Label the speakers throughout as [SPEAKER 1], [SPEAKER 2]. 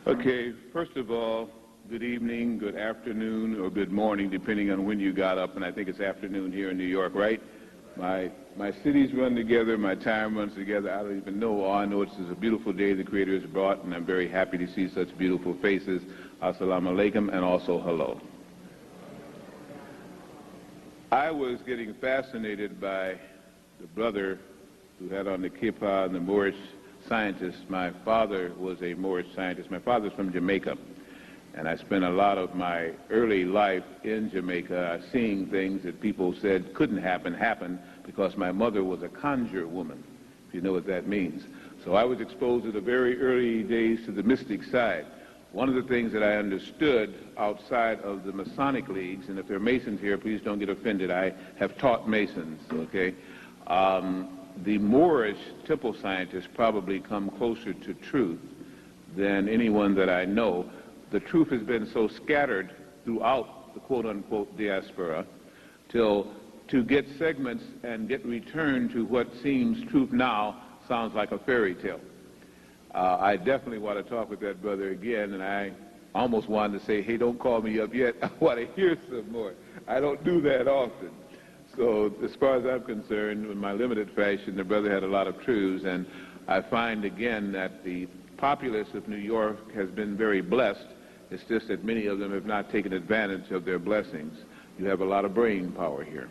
[SPEAKER 1] Okay, first of all, good evening, good afternoon, or good morning, depending on when you got up, and I think it's afternoon here in New York, right? My cities run together, my time runs together. I don't even know. All I know is it's a beautiful day the Creator has brought, and I'm very happy to see such beautiful faces. Assalamu alaikum, and also hello. I was getting fascinated by the brother who had on the kippah and the Moorish scientist. My father was a Moorish scientist. My father's from Jamaica, and I spent a lot of my early life in Jamaica seeing things that people said couldn't happen because my mother was a conjure woman, if you know what that means. So I was exposed at the very early days to the mystic side. One of the things that I understood outside of the Masonic leagues, and if there are Masons here, please don't get offended, I have taught Masons, okay? The Moorish temple scientists probably come closer to truth than anyone that I know. The truth has been so scattered throughout the quote-unquote diaspora till to get segments and get returned to what seems truth now sounds like a fairy tale. I definitely want to talk with that brother again, and I almost wanted to say, hey, don't call me up yet. I want to hear some more. I don't do that often. So as far as I'm concerned, in my limited fashion, the brother had a lot of truths, and I find again that the populace of New York has been very blessed. It's just that many of them have not taken advantage of their blessings. You have a lot of brain power here.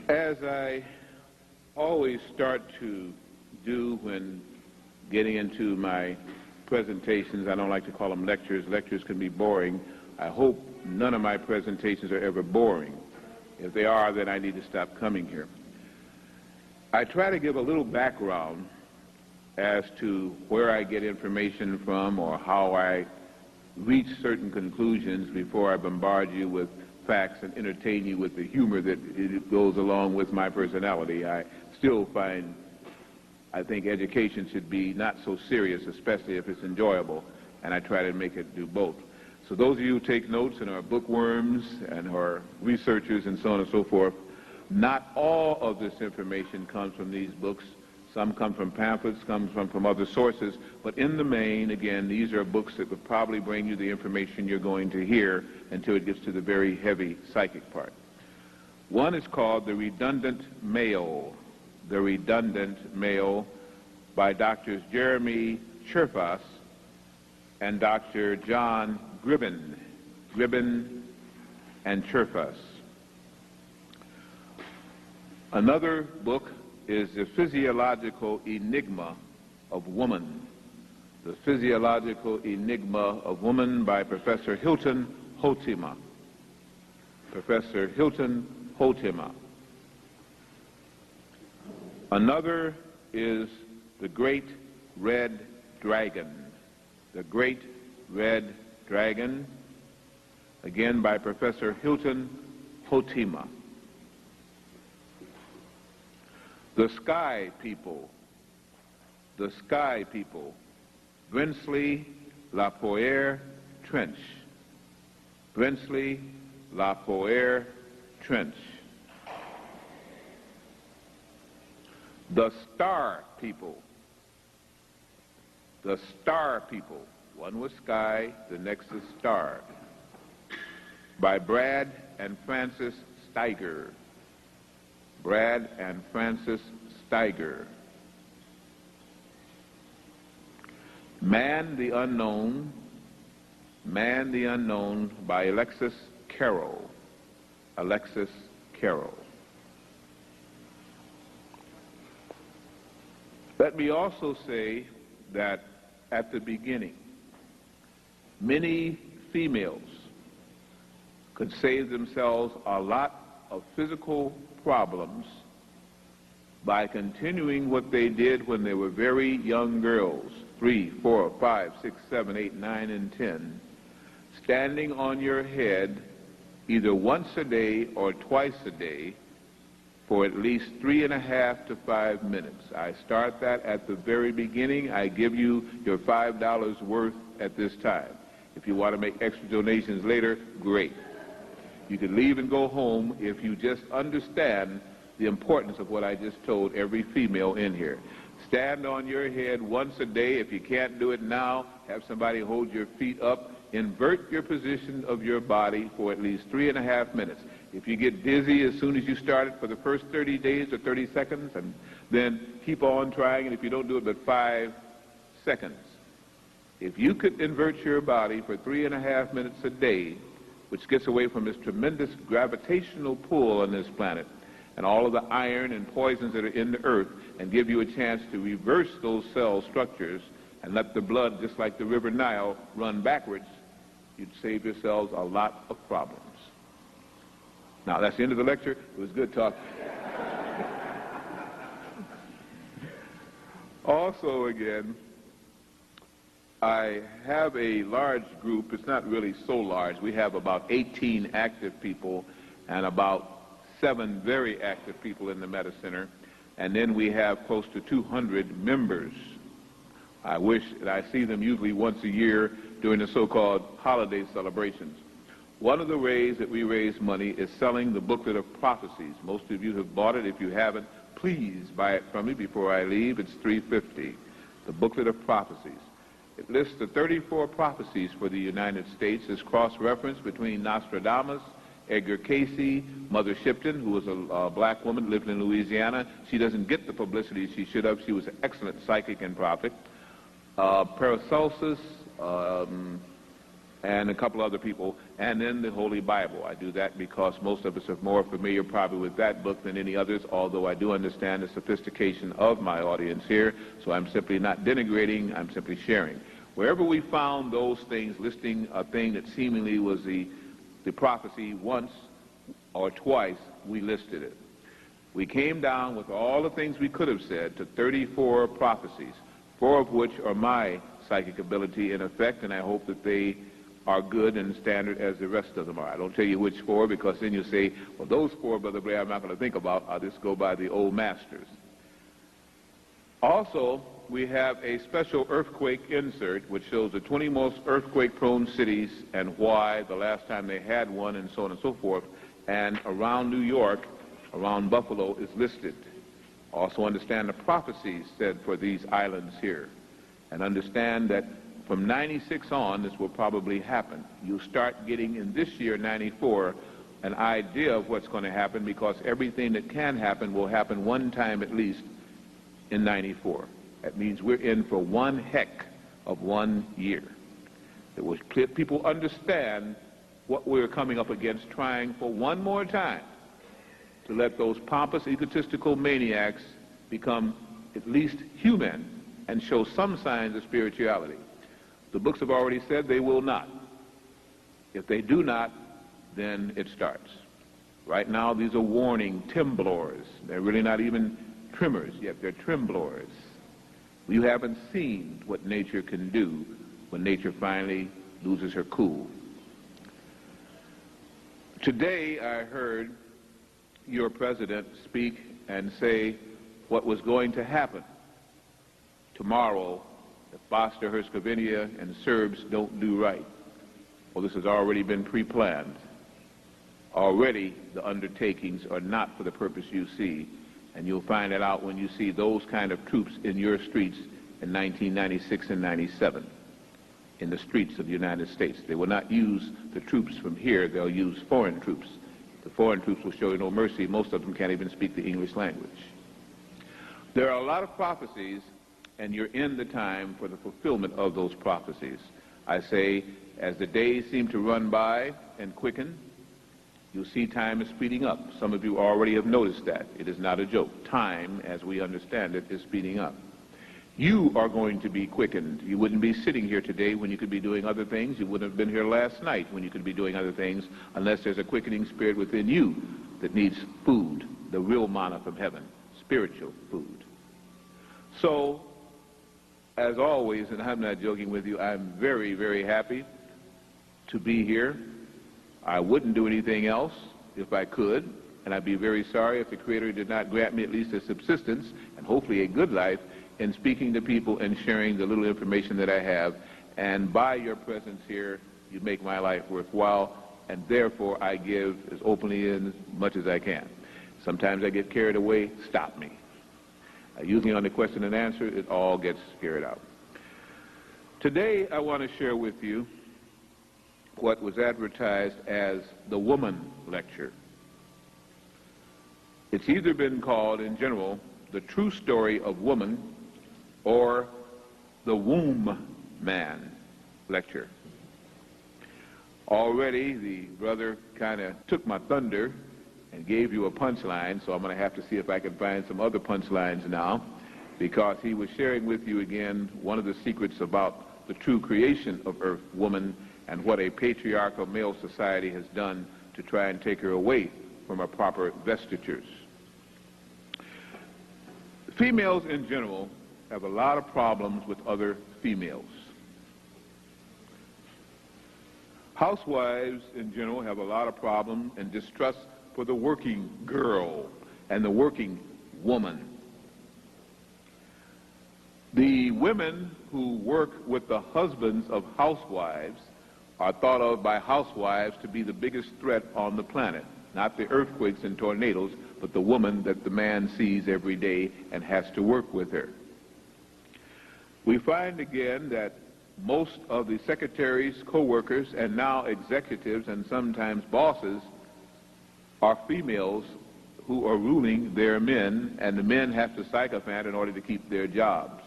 [SPEAKER 1] As I always start to do when getting into my presentations, I don't like to call them lectures. Lectures can be boring. I hope none of my presentations are ever boring. If they are, then I need to stop coming here. I try to give a little background as to where I get information from or how I reach certain conclusions before I bombard you with facts and entertain you with the humor that it goes along with my personality. I still find, I think education should be not so serious, especially if it's enjoyable, and I try to make it do both. So those of you who take notes and are bookworms and are researchers and so on and so forth, not all of this information comes from these books. Some come from pamphlets, some come from other sources, but in the main, again, these are books that would probably bring you the information you're going to hear until it gets to the very heavy psychic part. One is called The Redundant Male. The Redundant Male by Drs. Jeremy Cherfas and Dr. John Gribben and Cherfas. Another book is The Physiological Enigma of Woman. The Physiological Enigma of Woman by Professor Hilton Hotima. Professor Hilton Hotima. Another is The Great Red Dragon. The Great Red Dragon, again by Professor Hilton Hotima. The Sky People. The Sky People. Brinsley Lapoere Trench. Brinsley Lapoere Trench. The Star People. The Star People. One was sky, the next is star. By Brad and Francis Steiger. Brad and Francis Steiger. Man the Unknown. Man the Unknown by Alexis Carroll. Alexis Carroll. Let me also say that at the beginning, many females could save themselves a lot of physical problems by continuing what they did when they were very young girls, 3, 4, 5, 6, 7, 8, 9, and 10, standing on your head either once a day or twice a day for at least 3.5 to 5 minutes. I start that at the very beginning. I give you your $5 worth at this time. If you want to make extra donations later, great. You can leave and go home if you just understand the importance of what I just told every female in here. Stand on your head once a day. If you can't do it now, have somebody hold your feet up. Invert your position of your body for at least 3.5 minutes. If you get dizzy as soon as you start it for the first 30 days or 30 seconds, and then keep on trying, and if you don't do it but 5 seconds. If you could invert your body for 3.5 minutes a day, which gets away from this tremendous gravitational pull on this planet, and all of the iron and poisons that are in the earth, and give you a chance to reverse those cell structures and let the blood, just like the river Nile, run backwards, you'd save yourselves a lot of problems. Now, that's the end of the lecture. It was good talking. Also, again, I have a large group. It's not really so large. We have about 18 active people and about 7 very active people in the Meta Center. And then we have close to 200 members. I wish that I see them usually once a year during the so-called holiday celebrations. One of the ways that we raise money is selling the booklet of prophecies. Most of you have bought it. If you haven't, please buy it from me before I leave. It's $3.50. The booklet of prophecies. It lists the 34 prophecies for the United States. It's cross-referenced between Nostradamus, Edgar Casey, Mother Shipton, who was a black woman, lived in Louisiana. She doesn't get the publicity she should have. She was an excellent psychic and prophet. Paracelsus, and a couple other people, and then the Holy Bible. I do that because most of us are more familiar probably with that book than any others, although I do understand the sophistication of my audience here, so I'm simply not denigrating, I'm simply sharing. Wherever we found those things listing a thing that seemingly was the prophecy once or twice, we listed it. We came down with all the things we could have said to 34 prophecies, 4 of which are my psychic ability in effect, and I hope that they are good and standard as the rest of them are. I don't tell you which 4 because then you say, well, those 4, Brother Blair, I'm not going to think about. I'll just go by the old masters. Also, we have a special earthquake insert which shows the 20 most earthquake-prone cities and why, the last time they had one, and so on and so forth. And around New York, around Buffalo, is listed. Also understand the prophecies said for these islands here. And understand that from 96 on, this will probably happen. You'll start getting, in this year, 94, an idea of what's going to happen because everything that can happen will happen one time at least in 94. That means we're in for one heck of 1 year. It will people understand what we're coming up against, trying for one more time to let those pompous, egotistical maniacs become at least human and show some signs of spirituality. The books have already said they will not. If they do not, then it starts. Right now, these are warning timblors. They're really not even trimmers yet. They're tremblors. You haven't seen what nature can do when nature finally loses her cool. Today, I heard your president speak and say what was going to happen tomorrow if Bosnia-Herzegovina and Serbs don't do right. Well, this has already been pre-planned. Already the undertakings are not for the purpose you see, and you'll find it out when you see those kind of troops in your streets in 1996 and 97, in the streets of the United States. They will not use the troops from here, they'll use foreign troops. The foreign troops will show you no mercy. Most of them can't even speak the English language. There are a lot of prophecies, and you're in the time for the fulfillment of those prophecies. I say, as the days seem to run by and quicken, you'll see time is speeding up. Some of you already have noticed that. It is not a joke. Time, as we understand it, is speeding up. You are going to be quickened. You wouldn't be sitting here today when you could be doing other things. You wouldn't have been here last night when you could be doing other things unless there's a quickening spirit within you that needs food, the real manna from heaven, spiritual food. So, as always, and I'm not joking with you, I'm very, very happy to be here. I wouldn't do anything else if I could, and I'd be very sorry if the Creator did not grant me at least a subsistence and hopefully a good life in speaking to people and sharing the little information that I have. And by your presence here, you make my life worthwhile, and therefore I give as openly and as much as I can. Sometimes I get carried away. Stop me. Usually on the question and answer, it all gets carried out. Today, I want to share with you what was advertised as the Woman Lecture. It's either been called, in general, the True Story of Woman or the Womb Man Lecture. Already, the brother kind of took my thunder and gave you a punchline, so I'm going to have to see if I can find some other punchlines now, because he was sharing with you again one of the secrets about the true creation of Earth, woman, and what a patriarchal male society has done to try and take her away from her proper vestitures. Females in general have a lot of problems with other females. Housewives in general have a lot of problems and distrust for the working girl and the working woman. The women who work with the husbands of housewives are thought of by housewives to be the biggest threat on the planet. Not the earthquakes and tornadoes, but the woman that the man sees every day and has to work with her. We find again that most of the secretaries, co-workers, and now executives and sometimes bosses are females who are ruling their men, and the men have to sycophant in order to keep their jobs.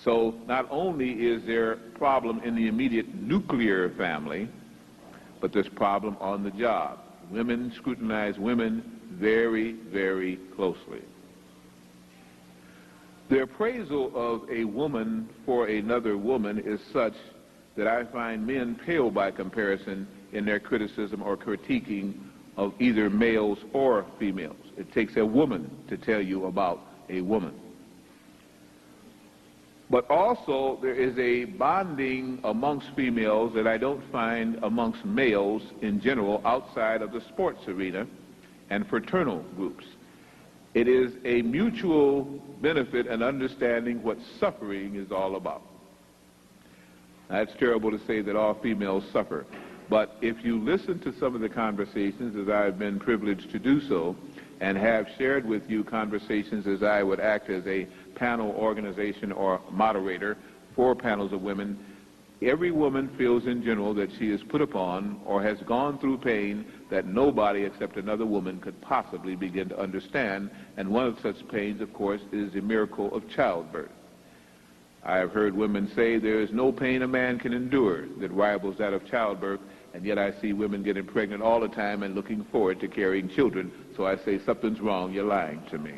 [SPEAKER 1] So not only is there a problem in the immediate nuclear family, but there's a problem on the job. Women scrutinize women very, very closely. The appraisal of a woman for another woman is such that I find men pale by comparison in their criticism or critiquing of either males or females. It takes a woman to tell you about a woman. But also there is a bonding amongst females that I don't find amongst males in general outside of the sports arena and fraternal groups. It is a mutual benefit and understanding what suffering is all about. Now, it's terrible to say that all females suffer, but if you listen to some of the conversations, as I've been privileged to do so, and have shared with you conversations as I would act as a panel organization or moderator for panels of women, every woman feels in general that she is put upon or has gone through pain that nobody except another woman could possibly begin to understand, and one of such pains, of course, is the miracle of childbirth. I have heard women say there is no pain a man can endure that rivals that of childbirth, and yet I see women getting pregnant all the time and looking forward to carrying children, so I say something's wrong, you're lying to me.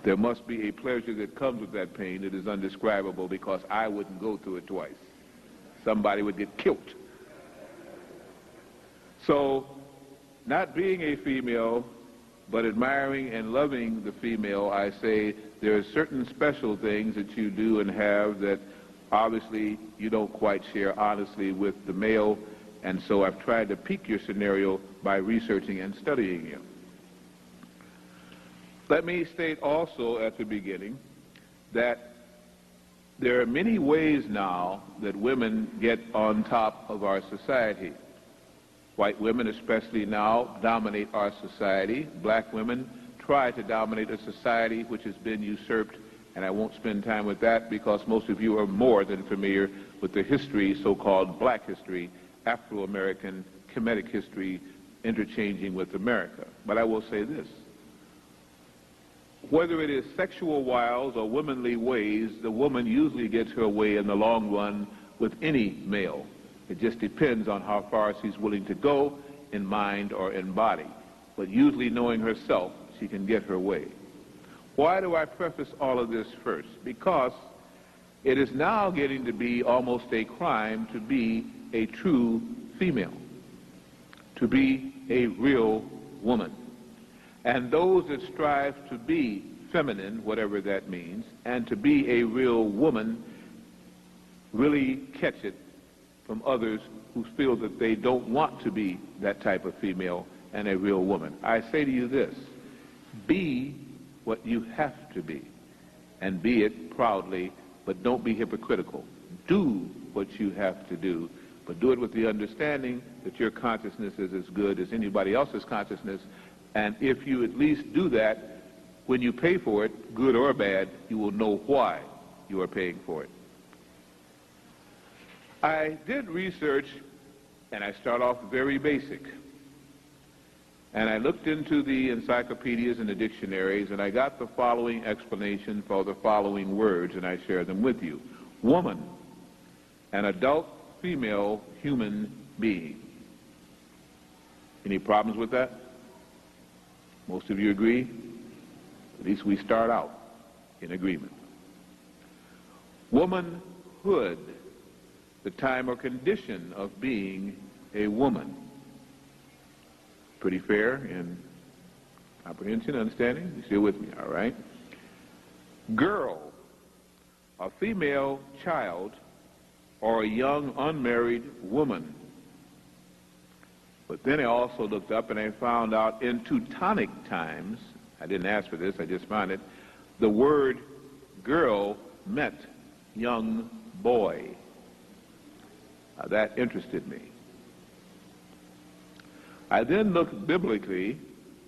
[SPEAKER 1] There must be a pleasure that comes with that pain that is indescribable, because I wouldn't go through it twice. Somebody would get killed. So, not being a female, but admiring and loving the female, I say there are certain special things that you do and have that obviously you don't quite share honestly with the male, and so I've tried to pique your scenario by researching and studying you. Let me state also at the beginning that there are many ways now that women get on top of our society. White women, especially now, dominate our society. Black women try to dominate a society which has been usurped, and I won't spend time with that because most of you are more than familiar with the history, so-called black history, Afro-American, Kemetic history, interchanging with America. But I will say this. Whether it is sexual wiles or womanly ways, the woman usually gets her way in the long run with any male. It just depends on how far she's willing to go in mind or in body. But usually knowing herself, she can get her way. Why do I preface all of this first? Because it is now getting to be almost a crime to be a true female, to be a real woman. And those that strive to be feminine, whatever that means, and to be a real woman really catch it from others who feel that they don't want to be that type of female and a real woman. I say to you this, be what you have to be, and be it proudly, but don't be hypocritical. Do what you have to do, but do it with the understanding that your consciousness is as good as anybody else's consciousness. And if you at least do that when you pay for it, good or bad, you will know why you are paying for it. I did research, and I start off very basic. And I looked into the encyclopedias and the dictionaries, and I got the following explanation for the following words, and I share them with you. Woman, an adult female human being. Any problems with that? Most of you agree? At least we start out in agreement. Womanhood, the time or condition of being a woman. Pretty fair in comprehension, understanding? You still with me, all right? Girl, a female child or a young unmarried woman. But then I also looked up and I found out in Teutonic times, I didn't ask for this, I just found it, the word girl meant young boy. That interested me. I then looked biblically,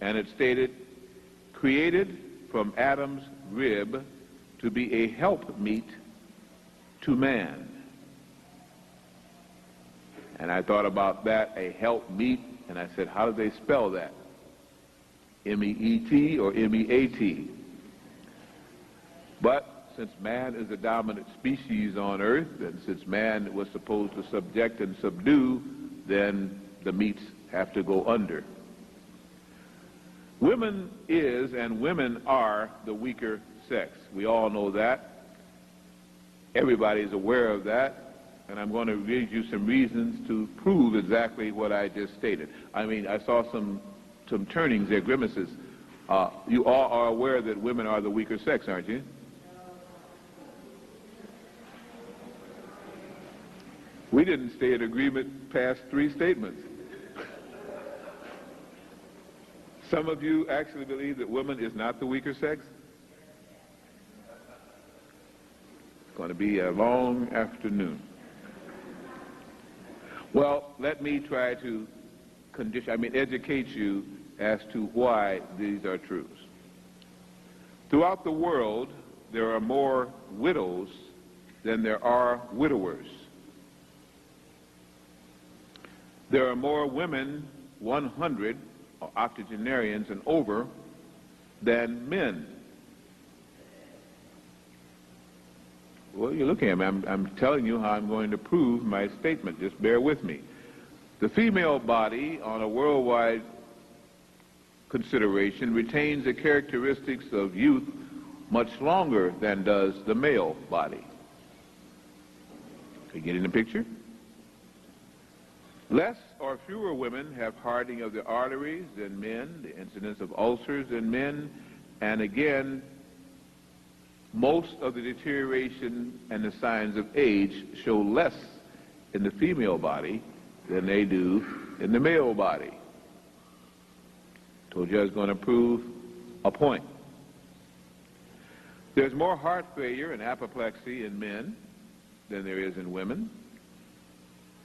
[SPEAKER 1] and it stated, created from Adam's rib to be a helpmeet to man. And I thought about that, a helpmeet, and I said, how do they spell that? M-E-E-T or M-E-A-T? But since man is the dominant species on earth, and since man was supposed to subject and subdue, then the meats have to go under. Women is and women are the weaker sex. We all know that. Everybody is aware of that. And I'm going to read you some reasons to prove exactly what I just stated. I mean, I saw some turnings there, grimaces. You all are aware that women are the weaker sex, aren't you? We didn't stay in agreement past 3 statements. Some of you actually believe that woman is not the weaker sex? It's going to be a long afternoon. Well, let me try to educate you as to why these are truths. Throughout the world, there are more widows than there are widowers. There are more women, 100, octogenarians and over, than men. Well, you're looking at me. I'm telling you how I'm going to prove my statement. Just bear with me. The female body, on a worldwide consideration, retains the characteristics of youth much longer than does the male body. Are you getting the picture? Less or fewer women have hardening of the arteries than men, the incidence of ulcers in men, and again, most of the deterioration and the signs of age show less in the female body than they do in the male body. Told you I was going to prove a point. There's more heart failure and apoplexy in men than there is in women.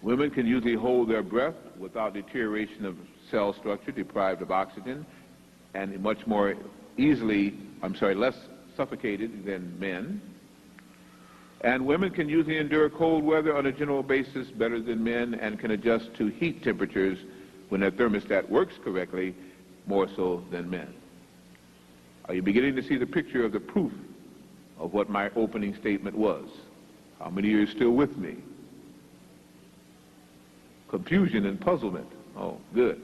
[SPEAKER 1] Women can usually hold their breath without deterioration of cell structure deprived of oxygen, and much more less suffocated than men. And women can usually endure cold weather on a general basis better than men and can adjust to heat temperatures when their thermostat works correctly more so than men. Are you beginning to see the picture of the proof of what my opening statement was? How many of you are still with me? Confusion and puzzlement. Oh, good.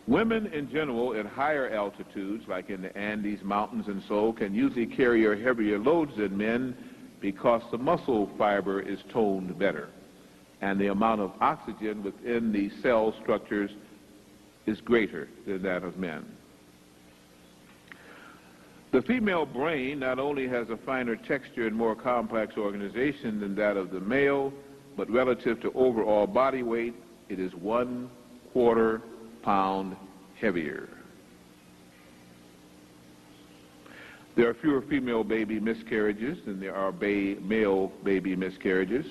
[SPEAKER 1] Women in general at higher altitudes, like in the Andes Mountains and so, can usually carry heavier loads than men because the muscle fiber is toned better, and the amount of oxygen within the cell structures is greater than that of men. The female brain not only has a finer texture and more complex organization than that of the male, but relative to overall body weight, it is 1/4 pound heavier. There are fewer female baby miscarriages than there are male baby miscarriages.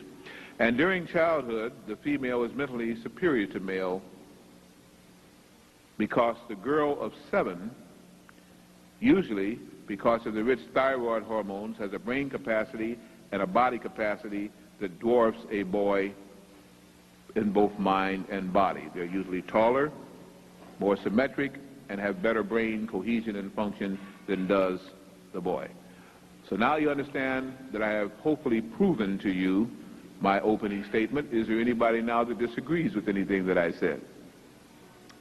[SPEAKER 1] And during childhood, the female is mentally superior to male. because the girl of 7, usually because of the rich thyroid hormones, has a brain capacity and a body capacity that dwarfs a boy in both mind and body. They're usually taller, more symmetric, and have better brain cohesion and function than does the boy. So now you understand that I have hopefully proven to you my opening statement. Is there anybody now that disagrees with anything that I said?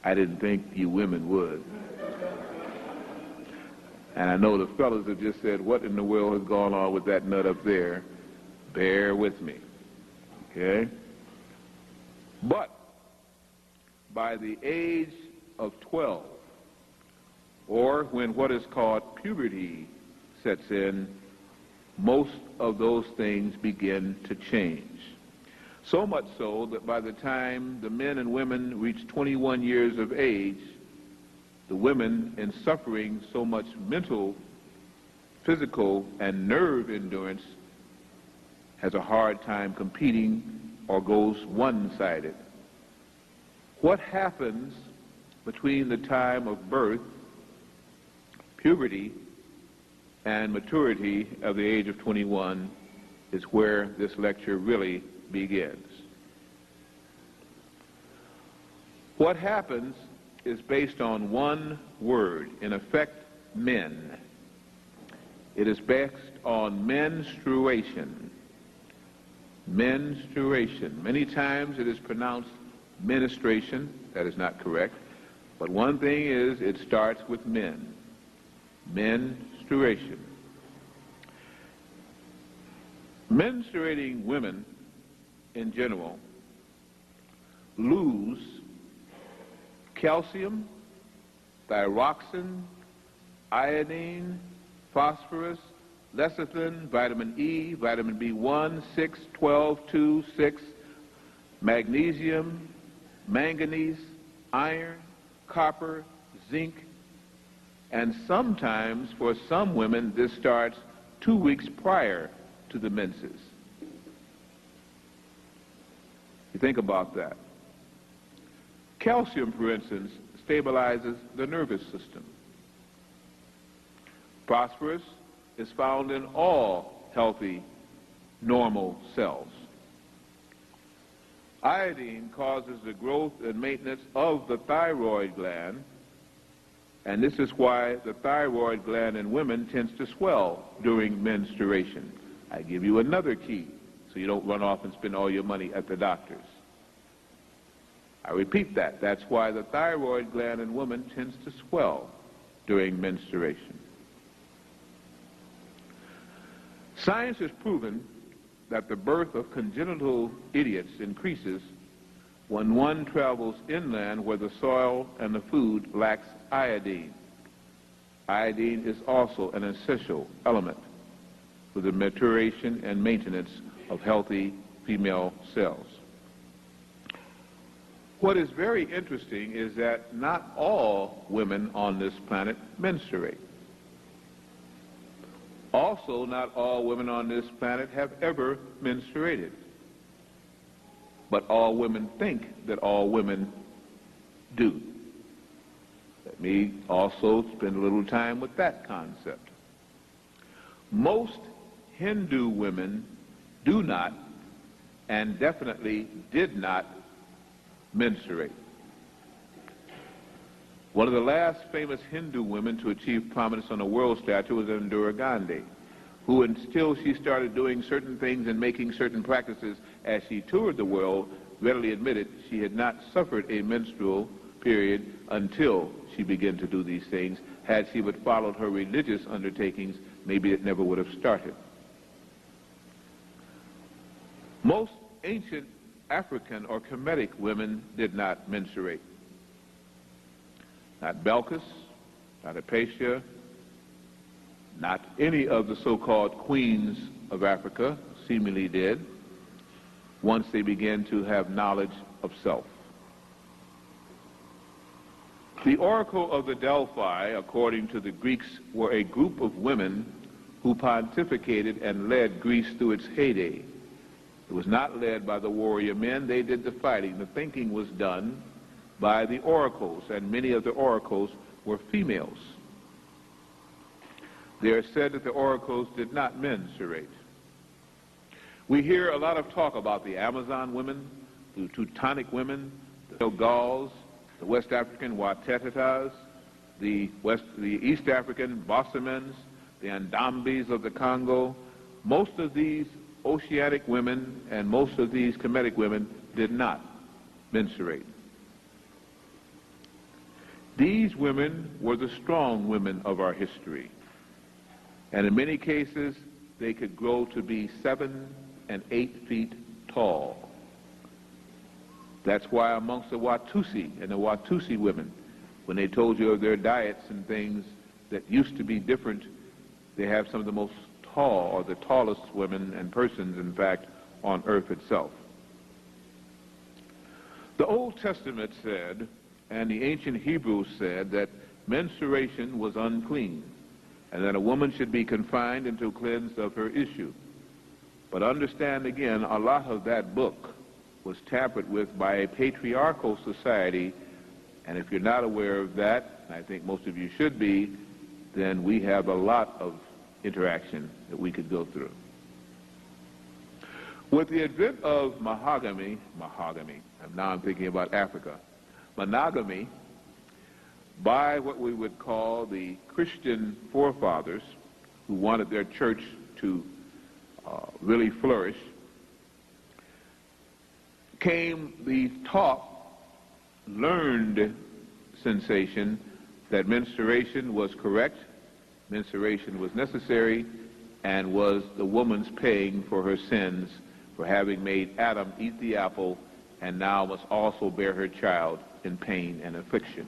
[SPEAKER 1] I didn't think you women would. And I know the fellas have just said, what in the world has gone on with that nut up there? Bear with me, okay? But by the age of 12, or when what is called puberty sets in, most of those things begin to change. So much so that by the time the men and women reach 21 years of age, the women, in suffering so much mental, physical, and nerve endurance, has a hard time competing or goes one-sided. What happens between the time of birth, puberty, and maturity of the age of 21 is where this lecture really begins. What happens is based on one word, in effect, men. It is based on menstruation. Menstruation. Many times it is pronounced ministration. That is not correct. But one thing is, it starts with men. Menstruation. Menstruating women in general lose calcium, thyroxine, iodine, phosphorus, lecithin, vitamin E, vitamin B1, 6, 12, 2, 6, magnesium, manganese, iron, copper, zinc, and sometimes for some women this starts 2 weeks prior to the menses. You think about that. Calcium, for instance, stabilizes the nervous system. Phosphorus is found in all healthy, normal cells. Iodine causes the growth and maintenance of the thyroid gland, and this is why the thyroid gland in women tends to swell during menstruation. I give you another key so you don't run off and spend all your money at the doctor's. I repeat that. That's why the thyroid gland in women tends to swell during menstruation. Science has proven that the birth of congenital idiots increases when one travels inland where the soil and the food lacks iodine. Iodine is also an essential element for the maturation and maintenance of healthy female cells. What is very interesting is that not all women on this planet menstruate. Also, not all women on this planet have ever menstruated. But all women think that all women do. Let me also spend a little time with that concept. Most Hindu women do not, and definitely did not, menstruate. One of the last famous Hindu women to achieve prominence on a world stage was Indira Gandhi, who, until she started doing certain things and making certain practices as she toured the world, readily admitted she had not suffered a menstrual period until she began to do these things. Had she but followed her religious undertakings, maybe it never would have started. Most ancient African or Kemetic women did not menstruate. Not Belkis, not Apatia, not any of the so-called queens of Africa seemingly did once they began to have knowledge of self. The Oracle of the Delphi, according to the Greeks, were a group of women who pontificated and led Greece through its heyday. It was not led by the warrior men. They did the fighting. The thinking was done by the oracles, and many of the oracles were females. They are said that the oracles did not menstruate. We hear a lot of talk about the Amazon women, the Teutonic women, the Gauls, the West African Watetas, the East African Bossamans, the Andambis of the Congo. Most of these oceanic women and most of these Kemetic women did not menstruate. These women were the strong women of our history. And in many cases, they could grow to be 7 and 8 feet tall. That's why amongst the Watusi and the Watusi women, when they told you of their diets and things that used to be different, they have some of the most tall, or the tallest women and persons, in fact, on earth itself. The Old Testament said, and the ancient Hebrews said, that menstruation was unclean, and that a woman should be confined until cleansed of her issue. But understand again, a lot of that book was tampered with by a patriarchal society, and if you're not aware of that, and I think most of you should be, then we have a lot of interaction that we could go through. With the advent of mahogamy, and now I'm thinking about Africa, monogamy, by what we would call the Christian forefathers who wanted their church to really flourish, came the taught, learned sensation that menstruation was correct, menstruation was necessary, and was the woman's paying for her sins for having made Adam eat the apple, and now must also bear her child in pain and affliction.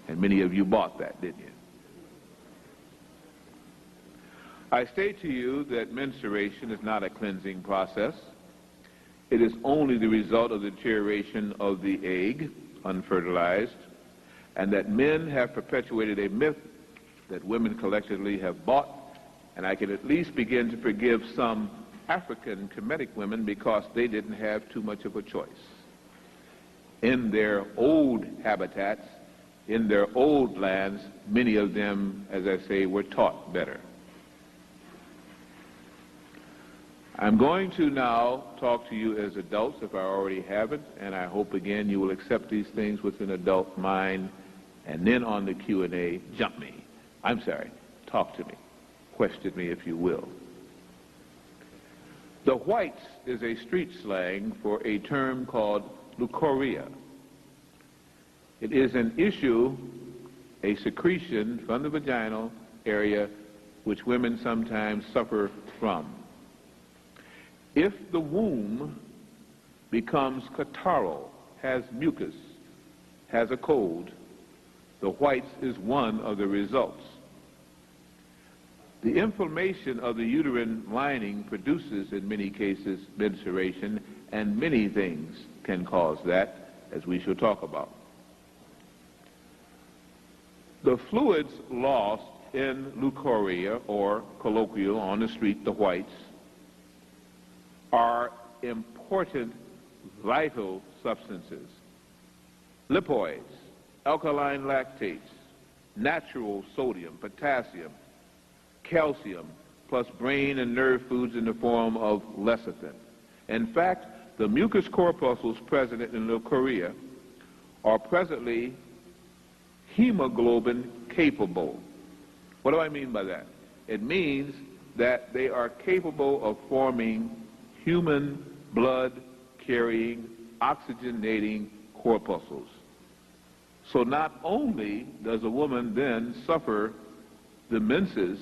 [SPEAKER 1] And many of you bought that, didn't you? I state to you that menstruation is not a cleansing process. It is only the result of the deterioration of the egg, unfertilized, and that men have perpetuated a myth that women collectively have bought, and I can at least begin to forgive some African Kemetic women because they didn't have too much of a choice. In their old habitats, in their old lands, many of them, as I say, were taught better. I'm going to now talk to you as adults, if I already haven't, and I hope again you will accept these things with an adult mind, and then on the Q&A, talk to me, question me if you will. The whites is a street slang for a term called leukorrhea. It is an issue, a secretion from the vaginal area which women sometimes suffer from. If the womb becomes catarrhal, has mucus, has a cold, the whites is one of the results. The inflammation of the uterine lining produces, in many cases, menstruation, and many things can cause that, as we shall talk about. The fluids lost in leukorrhea, or colloquial on the street, the whites, are important vital substances. Lipoids, alkaline lactates, natural sodium, potassium, calcium, plus brain and nerve foods in the form of lecithin. In fact, the mucous corpuscles present in leukorrhea are presently hemoglobin capable. What do I mean by that? It means that they are capable of forming human blood-carrying, oxygenating corpuscles. So not only does a woman then suffer the menses,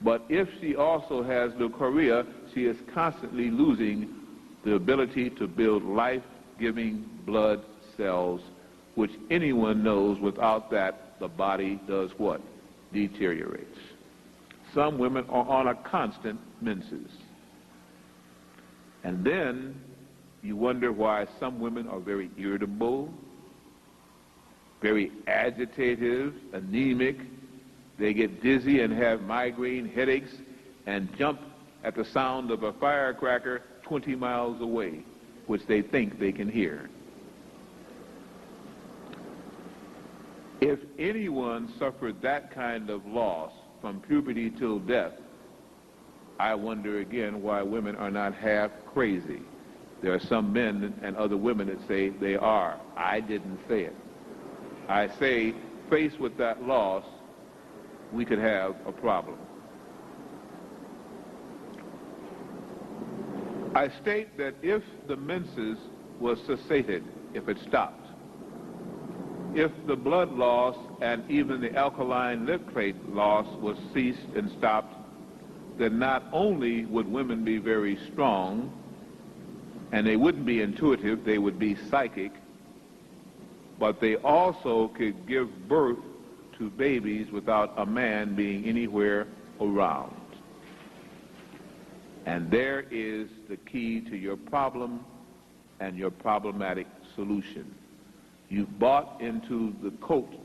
[SPEAKER 1] but if she also has leukorrhea, she is constantly losing the ability to build life-giving blood cells, which anyone knows without that the body does what? Deteriorates. Some women are on a constant menses. And then you wonder why some women are very irritable, very agitative, anemic. They get dizzy and have migraine headaches and jump at the sound of a firecracker 20 miles away, which they think they can hear. If anyone suffered that kind of loss from puberty till death, I wonder again why women are not half crazy. There are some men and other women that say they are. I didn't say it. I say, faced with that loss, we could have a problem. I state that if the menses was cessated, if it stopped, if the blood loss and even the alkaline lipase loss was ceased and stopped, then not only would women be very strong, and they wouldn't be intuitive, they would be psychic, but they also could give birth to babies without a man being anywhere around. And there is the key to your problem and your problematic solution. You've bought into the coats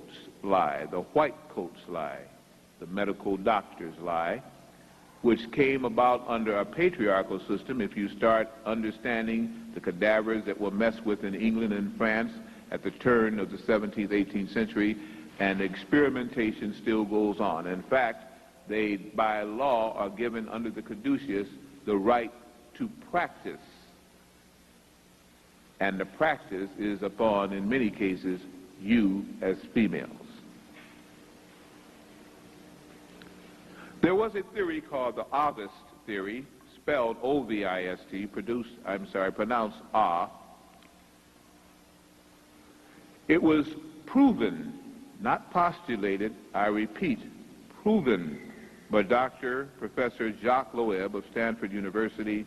[SPEAKER 1] lie, the white coats lie, the medical doctor's lie, which came about under a patriarchal system. If you start understanding the cadavers that were messed with in England and France at the turn of the 17th, 18th century, and experimentation still goes on. In fact, they, by law, are given under the caduceus the right to practice. And the practice is upon, in many cases, you as females. There was a theory called the Ovist theory, spelled O-V-I-S-T, pronounced Ah. It was proven, not postulated, I repeat, proven by Professor Jacques Loeb of Stanford University,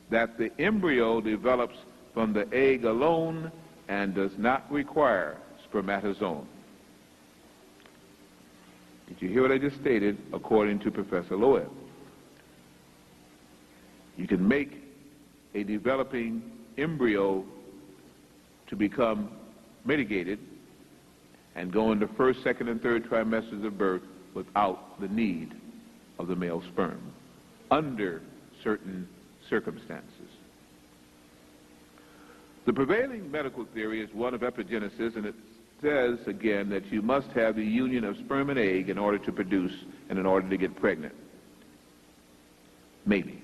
[SPEAKER 1] that the embryo develops from the egg alone and does not require spermatozoon. Did you hear what I just stated? According to Professor Loeb, you can make a developing embryo to become mitigated and go into first, second, and third trimesters of birth without the need of the male sperm, under certain circumstances. The prevailing medical theory is one of epigenesis, and it says, again, that you must have the union of sperm and egg in order to produce and in order to get pregnant. Maybe.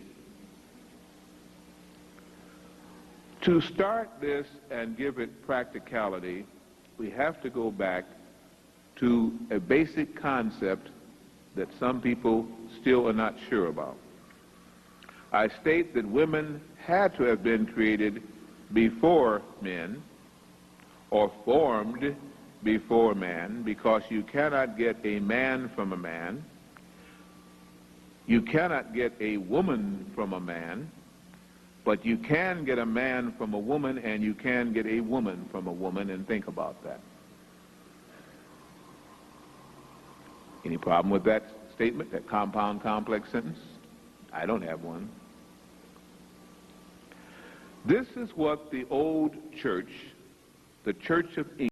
[SPEAKER 1] To start this and give it practicality, we have to go back to a basic concept that some people still are not sure about. I state that women had to have been created before men, or formed before man, because you cannot get a man from a man, you cannot get a woman from a man, but you can get a man from a woman, and you can get a woman from a woman, and think about that. Any problem with that statement, that compound complex sentence? I don't have one. This is what the old church, the Church of England,